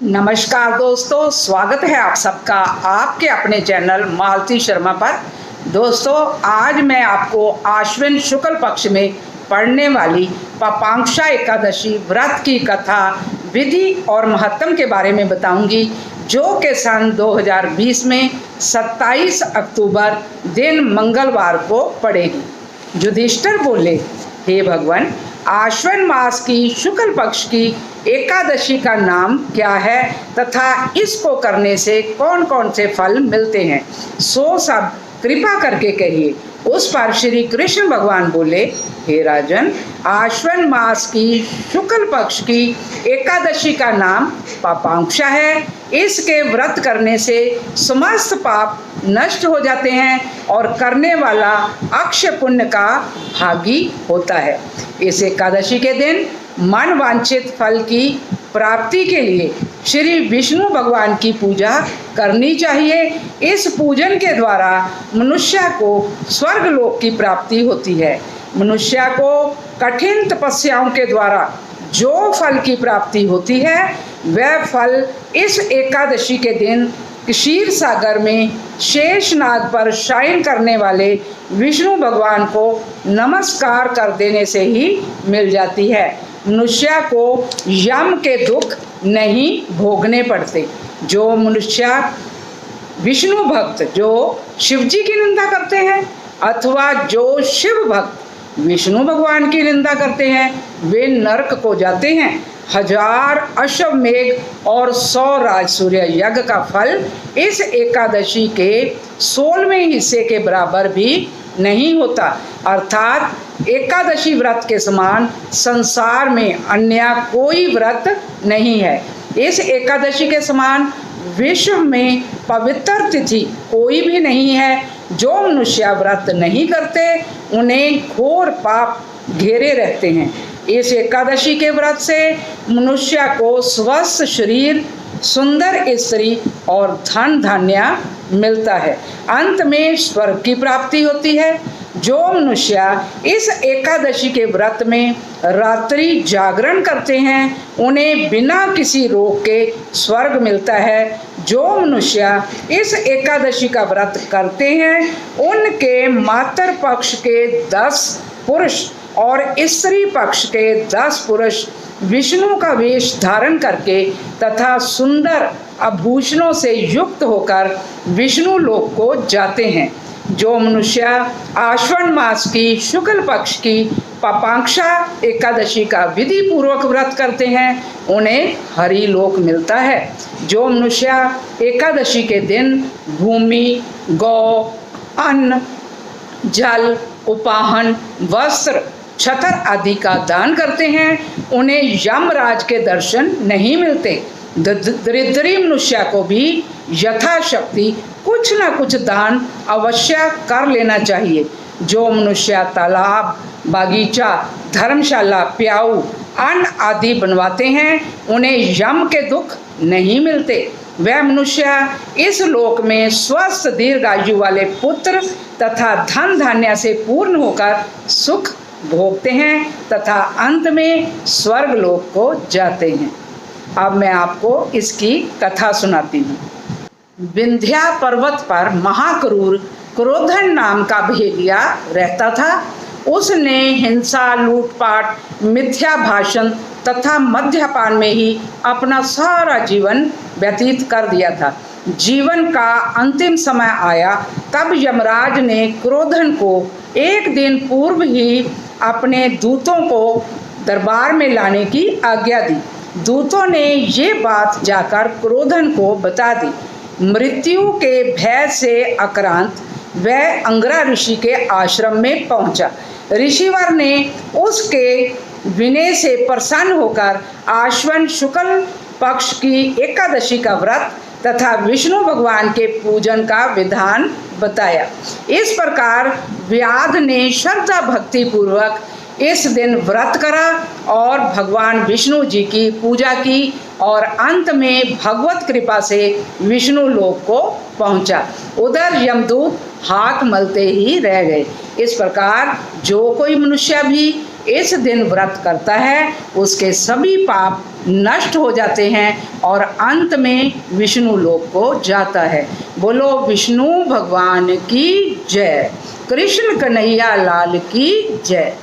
नमस्कार दोस्तों, स्वागत है आप सबका आपके अपने चैनल मालती शर्मा पर। दोस्तों, आज मैं आपको आश्विन शुक्ल पक्ष में पड़ने वाली पापांक्षा एकादशी व्रत की कथा, विधि और महत्व के बारे में बताऊंगी, जो कि सन 2020 में 27 अक्टूबर दिन मंगलवार को पड़ेगी। युधिष्ठिर बोले, हे भगवान, आश्विन मास की शुक्ल पक्ष की एकादशी का नाम क्या है तथा इसको करने से कौन कौन से फल मिलते हैं, सो सब कृपा करके कहिए। उस पर श्री कृष्ण भगवान बोले, हे राजन, आश्विन मास की शुक्ल पक्ष की एकादशी का नाम पापांक्षा है। इसके व्रत करने से समस्त पाप नष्ट हो जाते हैं और करने वाला अक्षय पुण्य का भागी होता है। इस एकादशी के दिन मन वांछित फल की प्राप्ति के लिए श्री विष्णु भगवान की पूजा करनी चाहिए। इस पूजन के द्वारा मनुष्य को स्वर्ग लोक की प्राप्ति होती है। मनुष्य को कठिन तपस्याओं के द्वारा जो फल की प्राप्ति होती है, वह फल इस एकादशी के दिन क्षीर सागर में शेषनाग पर शयन करने वाले विष्णु भगवान को नमस्कार कर देने से ही मिल जाती है। मनुष्य को यम के दुख नहीं भोगने पड़ते। जो मनुष्य विष्णु भक्त जो शिव जी की निंदा करते हैं अथवा जो शिव भक्त विष्णु भगवान की निंदा करते हैं, वे नरक को जाते हैं। 1000 अश्वमेघ और 100 राजसूर्य यज्ञ का फल इस एकादशी के 16वें हिस्से के बराबर भी नहीं होता। अर्थात एकादशी व्रत के समान संसार में अन्य कोई व्रत नहीं है। इस एकादशी के समान विश्व में पवित्र तिथि कोई भी नहीं है। जो मनुष्य व्रत नहीं करते, उन्हें घोर पाप घेरे रहते हैं। इस एकादशी के व्रत से मनुष्य को स्वस्थ शरीर, सुंदर स्त्री और धन धान्य मिलता है। अंत में स्वर्ग की प्राप्ति होती है। जो मनुष्य इस एकादशी के व्रत में रात्रि जागरण करते हैं, उन्हें बिना किसी रोग के स्वर्ग मिलता है। जो मनुष्य इस एकादशी का व्रत करते हैं, उनके मातृ पक्ष के 10 पुरुष और स्त्री पक्ष के 10 पुरुष विष्णु का वेश धारण करके तथा सुंदर आभूषणों से युक्त होकर विष्णु लोक को जाते हैं। जो मनुष्य आश्विन मास की शुक्ल पक्ष की पापांक्षा एकादशी का विधि पूर्वक व्रत करते हैं, उन्हें हरि लोक मिलता है। जो मनुष्य एकादशी के दिन भूमि, गौ, अन्न, जल, उपाहन, वस्त्र, छत्र आदि का दान करते हैं, उन्हें यमराज के दर्शन नहीं मिलते। दरिद्री मनुष्य को भी यथाशक्ति कुछ न कुछ दान अवश्य कर लेना चाहिए। जो मनुष्य तालाब, बागीचा, धर्मशाला, प्याऊ, अन्न आदि बनवाते हैं, उन्हें यम के दुख नहीं मिलते। वह मनुष्य इस लोक में स्वस्थ दीर्घायु वाले पुत्र तथा धन धान्य से पूर्ण होकर सुख भोगते हैं तथा अंत में स्वर्ग लोक को जाते हैं। अब मैं आपको इसकी कथा सुनाती हूँ। विंध्या पर्वत पर महाक्रूर क्रोधन नाम का भेदिया रहता था। उसने हिंसा, लूटपाट, मिथ्या भाषण तथा मद्यपान में ही अपना सारा जीवन व्यतीत कर दिया था। जीवन का अंतिम समय आया, तब यमराज ने क्रोधन को एक दिन पूर्व ही अपने दूतों को दरबार में लाने की आज्ञा दी। दूतों ने ये बात जाकर क्रोधन को बता दी। मृत्यु के भय से आक्रांत वह अंगरा ऋषि के आश्रम में पहुंचा। ऋषिवर ने उसके विनय से प्रसन्न होकर आश्विन शुक्ल पक्ष की एकादशी का व्रत तथा विष्णु भगवान के पूजन का विधान बताया। इस प्रकार व्याध ने श्रद्धा भक्ति पूर्वक इस दिन व्रत करा और भगवान विष्णु जी की पूजा की और अंत में भगवत कृपा से विष्णु लोक को पहुंचा। उधर यमदूत हाथ मलते ही रह गए। इस प्रकार जो कोई मनुष्य भी इस दिन व्रत करता है उसके सभी पाप नष्ट हो जाते हैं और अंत में विष्णु लोक को जाता है। बोलो विष्णु भगवान की जय। कृष्ण कन्हैया लाल की जय।